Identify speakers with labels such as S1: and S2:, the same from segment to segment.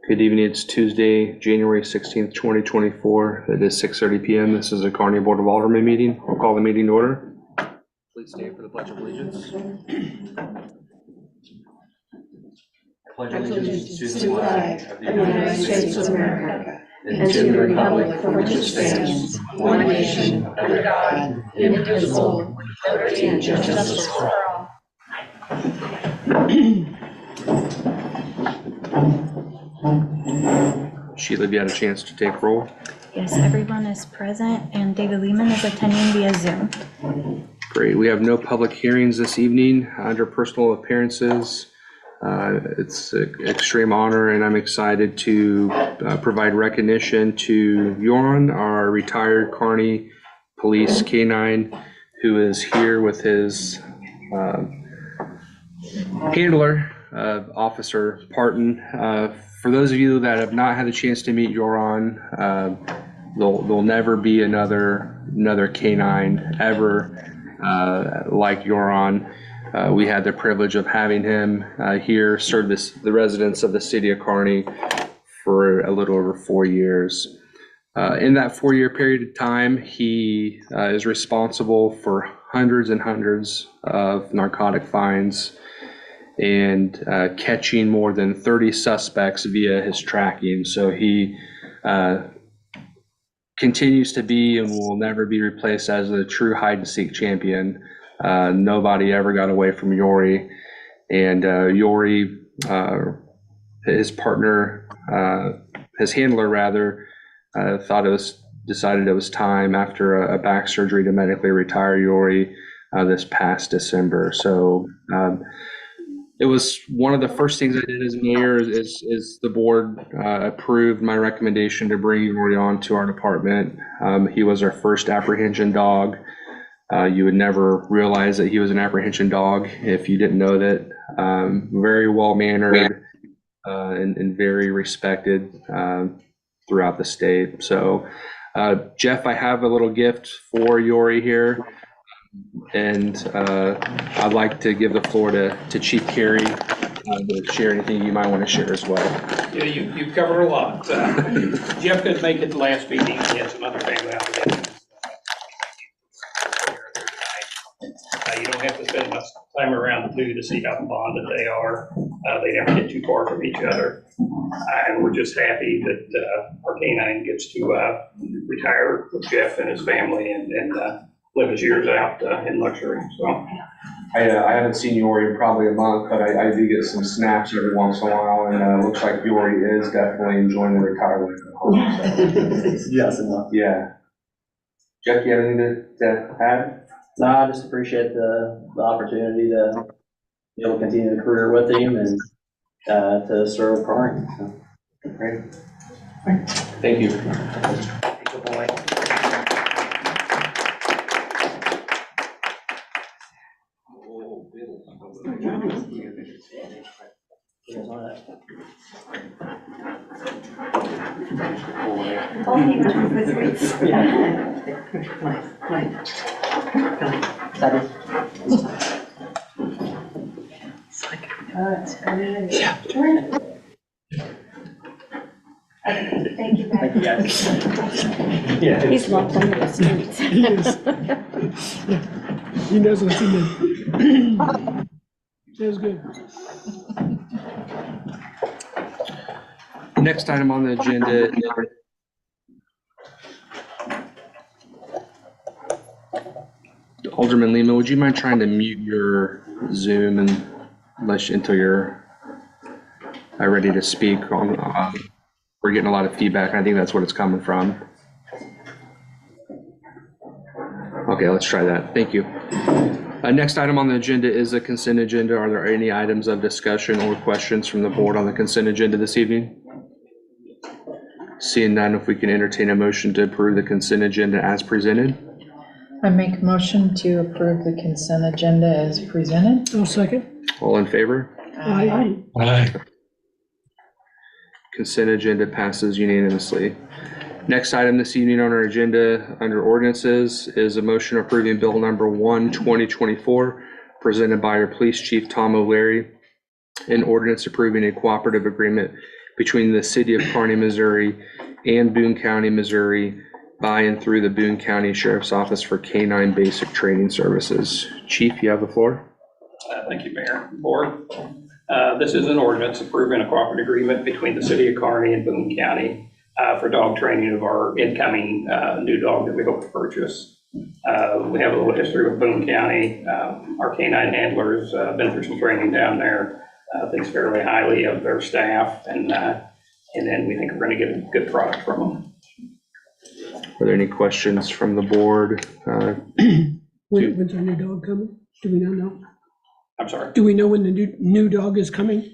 S1: Good evening. It's Tuesday, January 16th, 2024. It is 6:30 p.m. This is a Kearney Board of Aldermen meeting. I'll call the meeting to order. Please stand for the Pledge of Allegiance. Pledge allegiance to the flag of the United States of America and to the republic for which it stands, one nation, under God, indivisible, with liberty and justice for all. Sheila, have you had a chance to take roll?
S2: Yes, everyone is present, and David Lehman is attending via Zoom.
S1: Great. We have no public hearings this evening under personal appearances. It's an extreme honor, and I'm excited to provide recognition to Joran, our retired Kearney Police K-9, who is here with his handler, Officer Parton. For those of you that have not had a chance to meet Joran, there'll never be another K-9 ever like Joran. We had the privilege of having him here serve the residents of the city of Kearney for a little over 4 years. In that 4-year period of time, he is responsible for hundreds and hundreds of narcotic fines and catching more than 30 suspects via his tracking. So he continues to be and will never be replaced as a true hide-and-seek champion. Nobody ever got away from Yori, and Yori, his partner, his handler rather, decided it was time after a back surgery to medically retire Yori this past December. So it was one of the first things I did as mayor is the board approved my recommendation to bring Yori on to our department. He was our first apprehension dog. You would never realize that he was an apprehension dog if you didn't know that. Very well-mannered and very respected throughout the state. So, Jeff, I have a little gift for Yori here, and I'd like to give the floor to Chief Carey to share anything you might want to share as well.
S3: Yeah, you've covered a lot. Jeff couldn't make it the last meeting. He had some other family obligations. You don't have to spend much time around the two to see how bonded they are. They never get too far from each other. And we're just happy that our canine gets to retire with Jeff and his family and live his years out in luxury. So
S1: I haven't seen Yori in probably a month, but I do get some snaps every once in a while, and it looks like Yori is definitely enjoying the retirement. So.
S4: Yes, enough.
S1: Yeah. Jeff, you have anything to add?
S4: No, I just appreciate the opportunity to be able to continue the career with him and to serve Kearney. So.
S1: Great. Thank you.
S3: good boy.
S2: Thank you,
S4: Thank you, guys.
S2: Yeah, he's locked on the streets.
S5: He is. Yeah. He knows what's in there. That was good.
S1: Next item on the agenda. Alderman Lima, would you mind trying to mute your Zoom until you're ready to speak? We're getting a lot of feedback, and I think that's what it's coming from. Okay, let's try that. Thank you. Next item on the agenda is the consent agenda. Are there any items of discussion or questions from the board on the consent agenda this evening? Seeing none, if we can entertain a motion to approve the consent agenda as presented.
S6: I make a motion to approve the consent agenda as presented.
S5: I'll second.
S1: All in favor?
S5: Aye.
S1: Consent agenda passes unanimously. Next item this evening on our agenda under ordinances is a motion approving bill number 1, 2024, presented by our police chief, Tom O'Leary, an ordinance approving a cooperative agreement between the city of Kearney, Missouri and Boone County, Missouri by and through the Boone County Sheriff's Office for K-9 basic training services. Chief, you have the floor.
S3: Thank you, Mayor. Board. This is an ordinance approving a cooperative agreement between the city of Kearney and Boone County for dog training of our incoming new dog that we hope to purchase. We have a little history with Boone County. Our canine handlers been through some training down there, thinks fairly highly of their staff, and then we think we're going to get a good product from them.
S1: Are there any questions from the board?
S5: When's our new dog coming? Do we not know?
S3: I'm sorry.
S5: Do we know when the new dog is coming?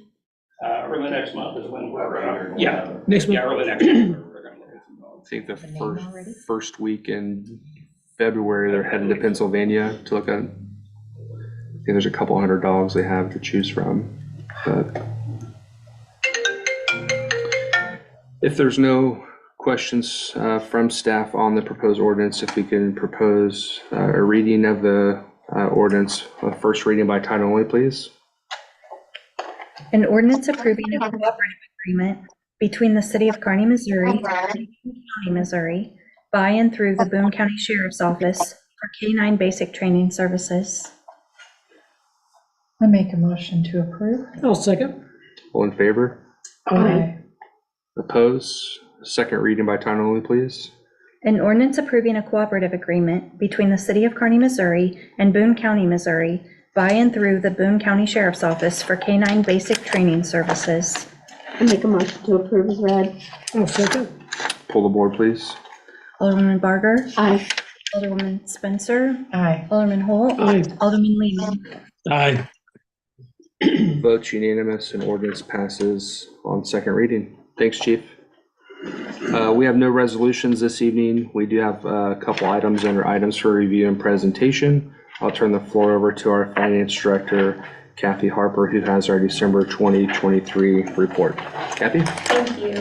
S3: Early next month is when we're yeah.
S5: Next month?
S3: Yeah, early next month. We're going to look at some dogs.
S1: I think the first week in February, they're headed to Pennsylvania to look at. I think there's a couple hundred dogs they have to choose from. But if there's no questions from staff on the proposed ordinance, if we can propose a reading of the ordinance, first reading by title only, please.
S2: An ordinance approving a cooperative agreement between the city of Kearney, Missouri and Boone County, Missouri by and through the Boone County Sheriff's Office for K-9 basic training services.
S6: I make a motion to approve.
S5: I'll second.
S1: All in favor?
S6: Aye.
S1: Oppose? Second reading by title only, please.
S2: An ordinance approving a cooperative agreement between the city of Kearney, Missouri and Boone County, Missouri by and through the Boone County Sheriff's Office for K-9 basic training services.
S7: I make a motion to approve as read.
S5: I'll second.
S1: Pull the board, please.
S2: Alderwoman Barger.
S7: Aye.
S2: Alderwoman Spencer.
S6: Aye.
S2: Alderman Holt.
S5: Aye.
S2: Alderman Lehman.
S5: Aye.
S1: Votes unanimous and ordinance passes on second reading. Thanks, Chief. We have no resolutions this evening. We do have a couple items under items for review and presentation. I'll turn the floor over to our Finance Director, Kathy Harper, who has our December 2023 report. Kathy?
S8: Thank you.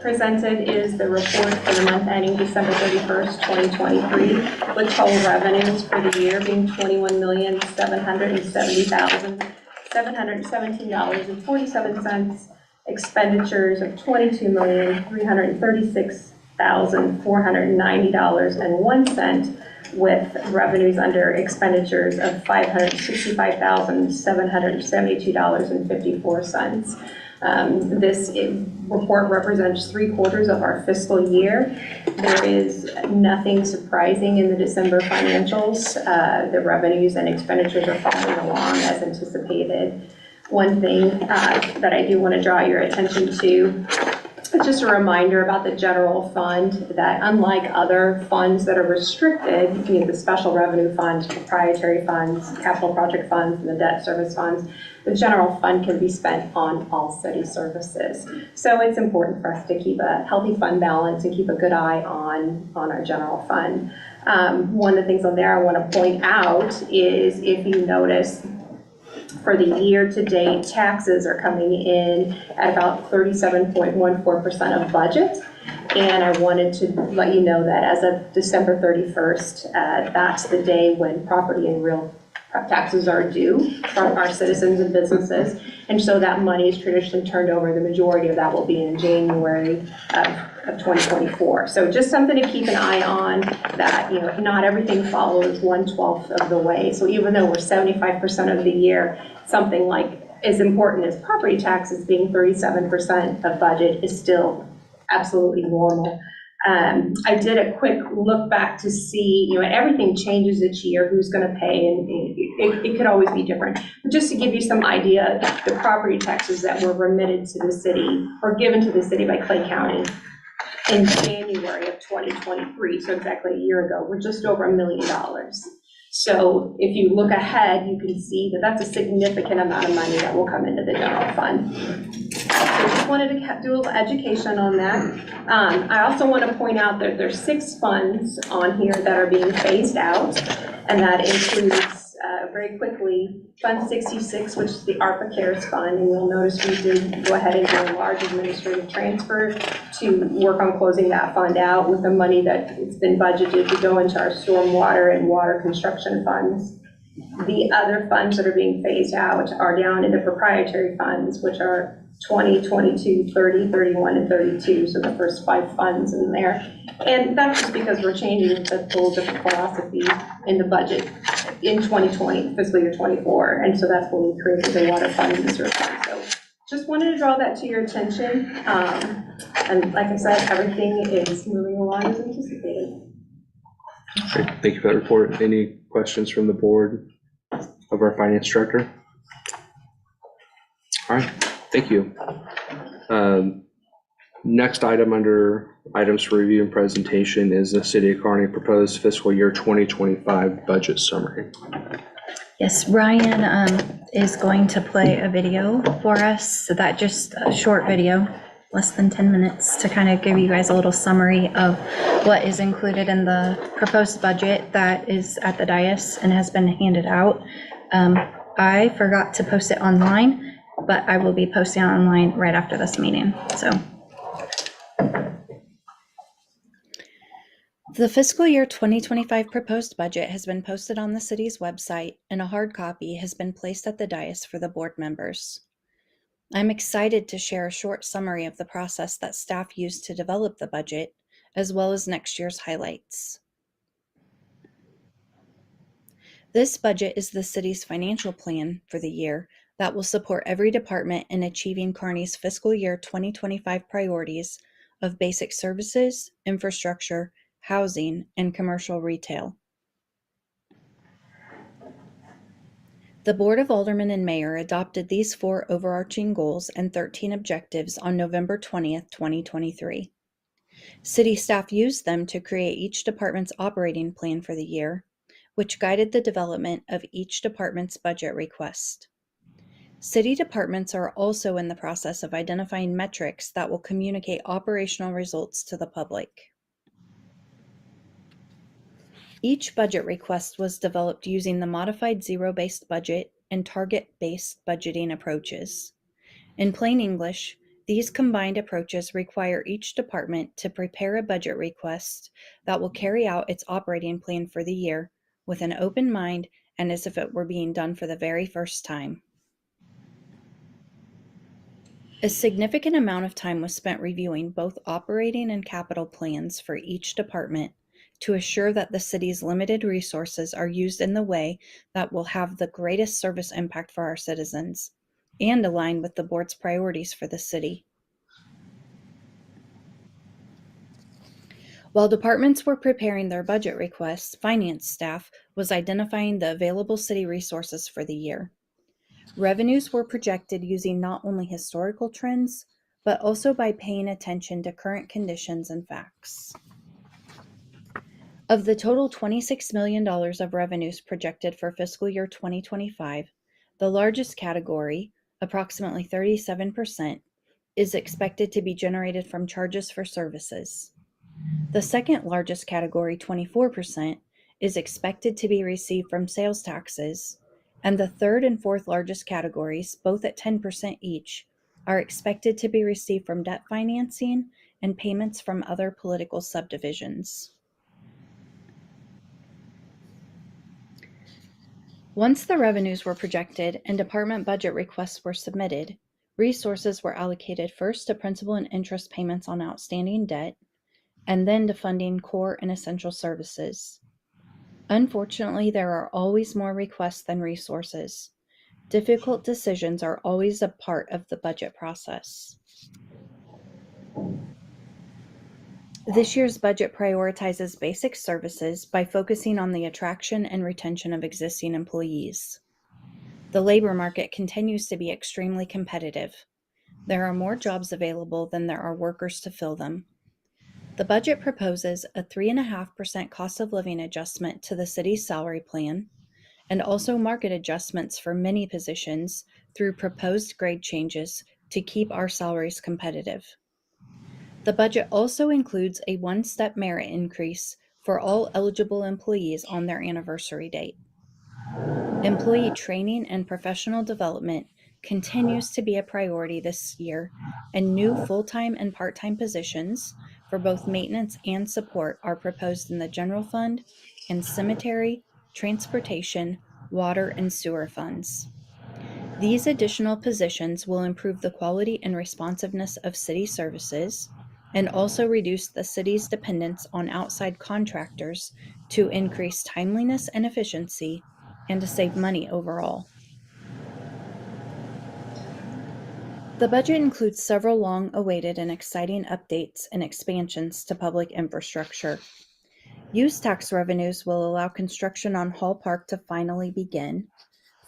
S8: Presented is the report for the month ending December 31st, 2023, with total revenues for the year being $21,770,717.47, expenditures of $22,336,490.01, with revenues under expenditures of $565,772.54. This report represents 3/4 of our fiscal year. There is nothing surprising in the December financials. The revenues and expenditures are following along as anticipated. One thing that I do want to draw your attention to, just a reminder about the general fund, that unlike other funds that are restricted, the special revenue funds, proprietary funds, capital project funds, and the debt service funds, the general fund can be spent on all city services. So it's important for us to keep a healthy fund balance and keep a good eye on our general fund. One of the things on there I want to point out is, if you notice, for the year-to-date, taxes are coming in at about 37.14% of budget. And I wanted to let you know that as of December 31st, that's the day when property and real taxes are due from our citizens and businesses. And so that money is traditionally turned over. The majority of that will be in January of 2024. So just something to keep an eye on, that not everything follows 1/12 of the way. So even though we're 75% of the year, something like as important as property taxes being 37% of budget is still absolutely normal. I did a quick look back to see, everything changes each year, who's going to pay, and it could always be different. But just to give you some idea, the property taxes that were remitted to the city or given to the city by Clay County in January of 2023, so exactly a year ago, were just over $1 million. So if you look ahead, you can see that that's a significant amount of money that will come into the general fund. So just wanted to do a little education on that. I also want to point out that there's 6 funds on here that are being phased out, and that includes, very quickly, Fund 66, which is the ARPA Cares Fund, and you'll notice we did go ahead and do a large administrative transfer to work on closing that fund out with the money that it's been budgeted to go into our stormwater and water construction funds. The other funds that are being phased out are down in the proprietary funds, which are 20, 22, 30, 31, and 32, so the first 5 funds in there. And that's just because we're changing the whole different philosophy in the budget in 2020, fiscal year 24, and so that's when we created the water fund and sewer fund. So just wanted to draw that to your attention, and like I said, everything is moving along as anticipated.
S1: Great. Thank you for that report. Any questions from the board of our finance director? All right, thank you. Next item under items for review and presentation is the City of Kearney proposed fiscal year 2025 budget summary.
S2: Yes, Ryan is going to play a video for us. So that just a short video, less than 10 minutes, to kind of give you guys a little summary of what is included in the proposed budget that is at the dais and has been handed out. I forgot to post it online, but I will be posting it online right after this meeting. So the fiscal year 2025 proposed budget has been posted on the city's website, and a hard copy has been placed at the dais for the board members. I'm excited to share a short summary of the process that staff used to develop the budget, as well as next year's highlights. This budget is the city's financial plan for the year that will support every department in achieving Kearney's fiscal year 2025 priorities of basic services, infrastructure, housing, and commercial retail. The Board of Aldermen and Mayor adopted these 4 overarching goals and 13 objectives on November 20th, 2023. City staff used them to create each department's operating plan for the year, which guided the development of each department's budget request. City departments are also in the process of identifying metrics that will communicate operational results to the public. Each budget request was developed using the modified zero-based budget and target-based budgeting approaches. In plain English, these combined approaches require each department to prepare a budget request that will carry out its operating plan for the year with an open mind and as if it were being done for the very first time. A significant amount of time was spent reviewing both operating and capital plans for each department to assure that the city's limited resources are used in the way that will have the greatest service impact for our citizens and align with the board's priorities for the city. While departments were preparing their budget requests, finance staff was identifying the available city resources for the year. Revenues were projected using not only historical trends, but also by paying attention to current conditions and facts. Of the total $26 million of revenues projected for fiscal year 2025, the largest category, approximately 37%, is expected to be generated from charges for services. The second largest category, 24%, is expected to be received from sales taxes, and the third and fourth largest categories, both at 10% each, are expected to be received from debt financing and payments from other political subdivisions. Once the revenues were projected and department budget requests were submitted, resources were allocated first to principal and interest payments on outstanding debt, and then to funding core and essential services. Unfortunately, there are always more requests than resources. Difficult decisions are always a part of the budget process. This year's budget prioritizes basic services by focusing on the attraction and retention of existing employees. The labor market continues to be extremely competitive. There are more jobs available than there are workers to fill them. The budget proposes a 3.5% cost of living adjustment to the city's salary plan, and also market adjustments for many positions through proposed grade changes to keep our salaries competitive. The budget also includes a one-step merit increase for all eligible employees on their anniversary date. Employee training and professional development continues to be a priority this year, and new full-time and part-time positions for both maintenance and support are proposed in the general fund and cemetery, transportation, water, and sewer funds. These additional positions will improve the quality and responsiveness of city services and also reduce the city's dependence on outside contractors to increase timeliness and efficiency and to save money overall. The budget includes several long-awaited and exciting updates and expansions to public infrastructure. Use tax revenues will allow construction on Hall Park to finally begin,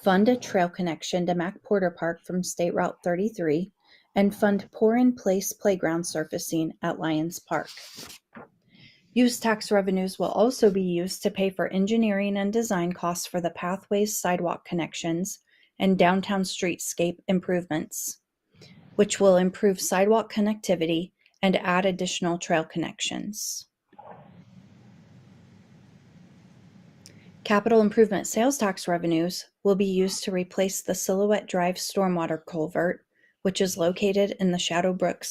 S2: fund a trail connection to Mac Porter Park from State Route 33, and fund pour-in-place playground surfacing at Lions Park. Use tax revenues will also be used to pay for engineering and design costs for the pathways, sidewalk connections, and downtown streetscape improvements, which will improve sidewalk connectivity and add additional trail connections. Capital improvement sales tax revenues will be used to replace the Silhouette Drive stormwater culvert, which is located in the Shadowbrook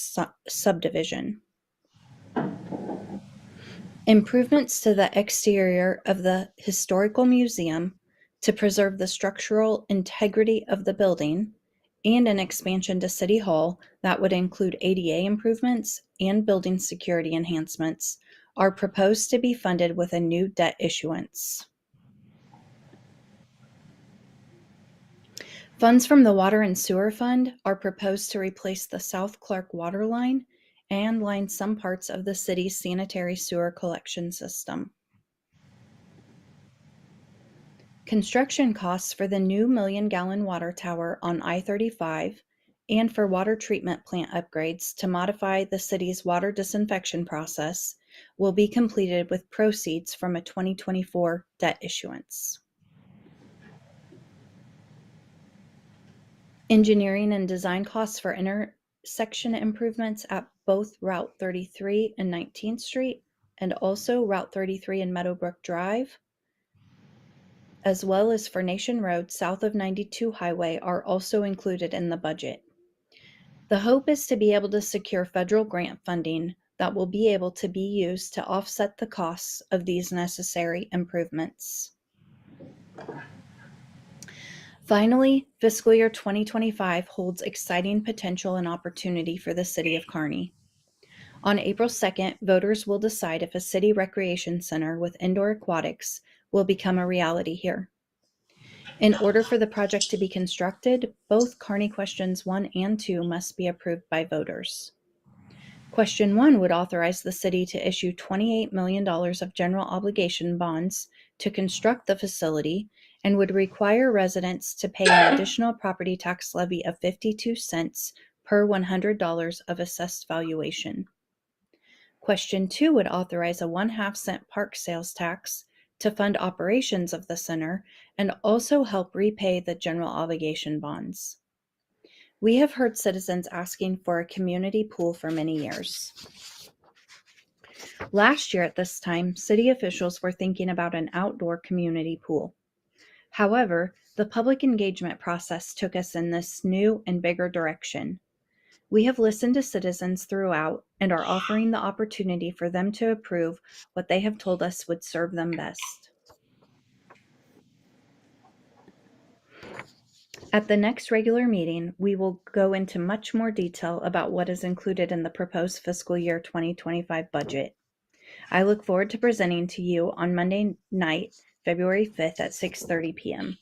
S2: subdivision. Improvements to the exterior of the Historical Museum to preserve the structural integrity of the building, and an expansion to City Hall that would include ADA improvements and building security enhancements, are proposed to be funded with a new debt issuance. Funds from the Water and Sewer Fund are proposed to replace the South Clark water line and line some parts of the city's sanitary sewer collection system. Construction costs for the new million-gallon water tower on I-35 and for water treatment plant upgrades to modify the city's water disinfection process will be completed with proceeds from a 2024 debt issuance. Engineering and design costs for intersection improvements at both Route 33 and 19th Street, and also Route 33 and Meadowbrook Drive, as well as for Nation Road south of 92 Highway, are also included in the budget. The hope is to be able to secure federal grant funding that will be able to be used to offset the costs of these necessary improvements. Finally, fiscal year 2025 holds exciting potential and opportunity for the city of Kearney. On April 2nd, voters will decide if a city recreation center with indoor aquatics will become a reality here. In order for the project to be constructed, both Kearney questions 1 and 2 must be approved by voters. Question 1 would authorize the city to issue $28 million of general obligation bonds to construct the facility and would require residents to pay an additional property tax levy of 52 cents per $100 of assessed valuation. Question 2 would authorize a 1/2 cent park sales tax to fund operations of the center and also help repay the general obligation bonds. We have heard citizens asking for a community pool for many years. Last year at this time, city officials were thinking about an outdoor community pool. However, the public engagement process took us in this new and bigger direction. We have listened to citizens throughout and are offering the opportunity for them to approve what they have told us would serve them best. At the next regular meeting, we will go into much more detail about what is included in the proposed fiscal year 2025 budget. I look forward to presenting to you on Monday night, February 5th at 6:30 p.m.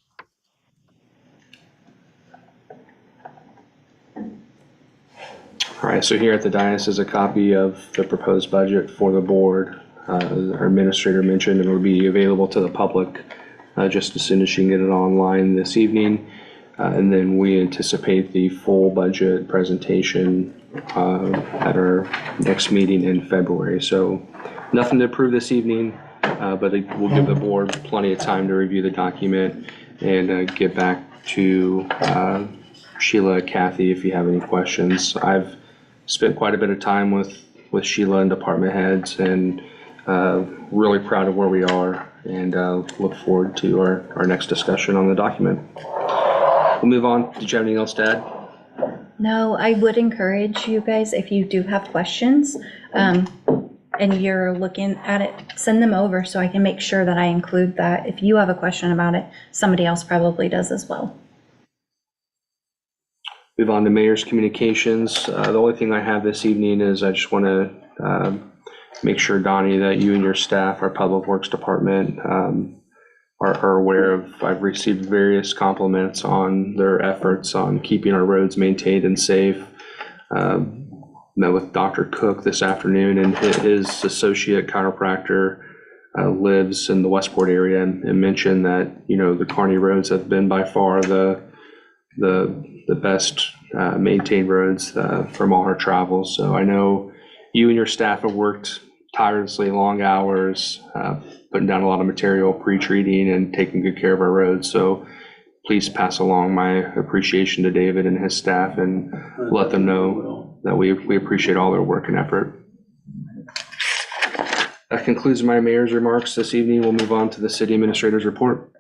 S1: All right, so here at the dais is a copy of the proposed budget for the board. Our administrator mentioned it will be available to the public just as soon as she can get it online this evening. And then we anticipate the full budget presentation at our next meeting in February. So nothing to approve this evening, but it will give the board plenty of time to review the document and get back to Sheila, Kathy, if you have any questions. I've spent quite a bit of time with Sheila and department heads, and really proud of where we are, and look forward to our next discussion on the document. We'll move on. Did you have anything else to add?
S2: No, I would encourage you guys, if you do have questions and you're looking at it, send them over so I can make sure that I include that. If you have a question about it, somebody else probably does as well.
S1: Move on to mayor's communications. The only thing I have this evening is I just want to make sure, Donnie, that you and your staff, our Public Works Department, are aware of. I've received various compliments on their efforts on keeping our roads maintained and safe. Met with Dr. Cook this afternoon, and his associate chiropractor lives in the Westport area, and mentioned that, you know, the Kearney roads have been by far the best maintained roads from all our travels. So I know you and your staff have worked tirelessly, long hours, putting down a lot of material, pre-treating and taking good care of our roads. So please pass along my appreciation to David and his staff, and let them know that we appreciate all their work and effort. That concludes my mayor's remarks this evening. We'll move on to the city administrator's report.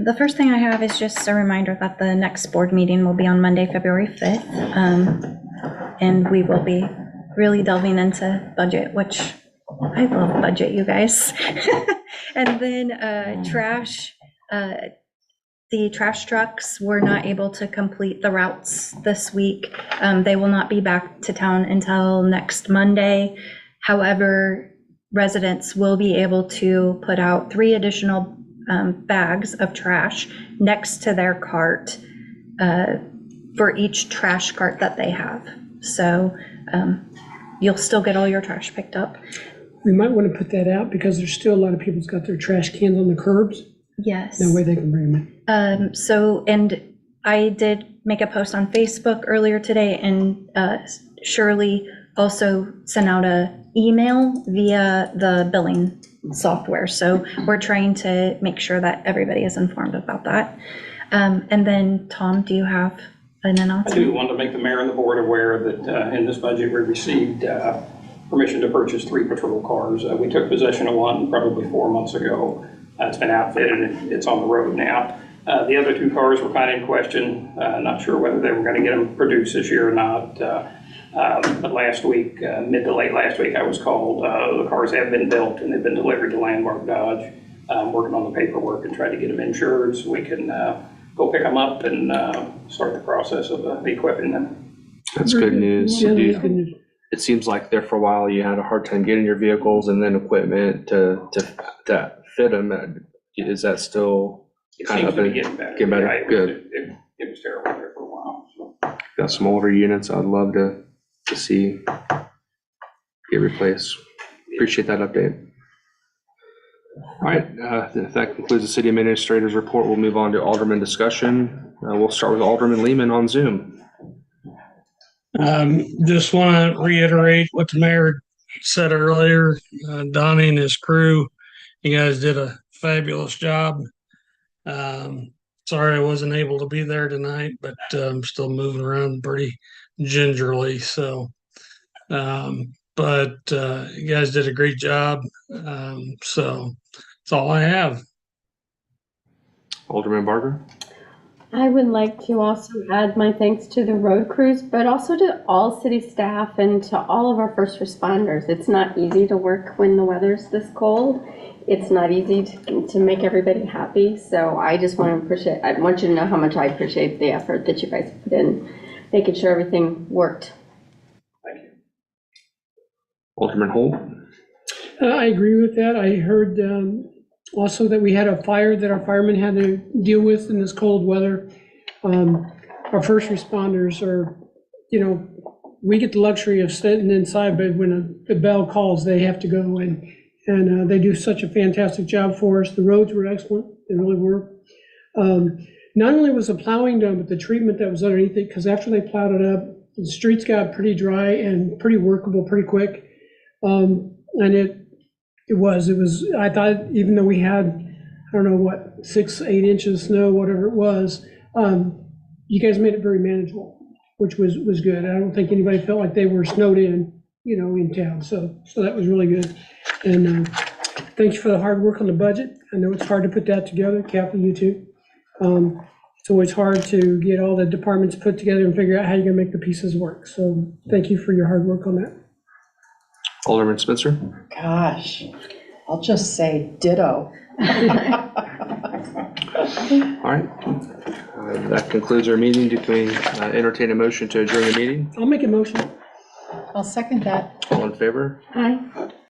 S2: The first thing I have is just a reminder that the next board meeting will be on Monday, February 5th. And we will be really delving into budget, which I love budget, you guys. And then trash, the trash trucks were not able to complete the routes this week. They will not be back to town until next Monday. However, residents will be able to put out 3 additional bags of trash next to their cart for each trash cart that they have. So you'll still get all your trash picked up.
S5: We might want to put that out because there's still a lot of people that's got their trash cans on the curbs.
S2: Yes.
S5: No way they can bring them in.
S2: So, and I did make a post on Facebook earlier today, and Shirley also sent out a email via the billing software. So we're trying to make sure that everybody is informed about that. And then, Tom, do you have an
S3: I
S2: announcement?
S3: do want to make the mayor and the board aware that in this budget, we received permission to purchase 3 patrol cars. We took possession of one probably 4 months ago. It's been outfitted and it's on the road now. The other 2 cars were kind of in question. Not sure whether they were going to get them produced this year or not. But last week, mid to late last week, I was called. The cars have been built and they've been delivered to Landmark Dodge. Working on the paperwork and trying to get them insured so we can go pick them up and start the process of equipping them.
S1: That's good news.
S5: Yeah, that's good news.
S1: It seems like there for a while you had a hard time getting your vehicles and then equipment to fit them. Is that still kind
S3: Seems
S1: of
S3: to be getting better.
S1: getting better?
S3: Yeah,
S1: Good.
S3: It was terrible there for a while. So.
S1: Got some older units I'd love to see get replaced. Appreciate that update. All right, if that concludes the city administrator's report, we'll move on to alderman discussion. We'll start with Alderman Lehman on Zoom.
S9: Just want to reiterate what the mayor said earlier. Donnie and his crew, you guys did a fabulous job. Sorry I wasn't able to be there tonight, but I'm still moving around pretty gingerly. So, but you guys did a great job. So that's all I have.
S1: Alderman Barger.
S7: I would like to also add my thanks to the road crews, but also to all city staff and to all of our first responders. It's not easy to work when the weather's this cold. It's not easy to make everybody happy. So I just want you to know how much I appreciate the effort that you guys put in, making sure everything worked.
S3: Thank you.
S1: Alderman Holt.
S5: I agree with that. I heard also that we had a fire that our firemen had to deal with in this cold weather. Our first responders are, we get the luxury of sitting inside, but when the bell calls, they have to go in. And they do such a fantastic job for us. The roads were excellent. They really were. Not only was the plowing done, but the treatment that was underneath it, because after they plowed it up, the streets got pretty dry and pretty workable pretty quick. And it was, I thought, even though we had, I don't know what, 6-8 inches of snow, whatever it was, you guys made it very manageable, which was good. I don't think anybody felt like they were snowed in, in town. So that was really good. And thanks for the hard work on the budget. I know it's hard to put that together. Kathy, you too. It's always hard to get all the departments put together and figure out how you're gonna make the pieces work. So thank you for your hard work on that.
S1: Alderman Spencer.
S6: Gosh, I'll just say ditto.
S1: All right. That concludes our meeting. Can we entertain a motion to adjourn the meeting?
S5: I'll make a motion.
S6: I'll second that.
S1: All in favor?
S7: Hi.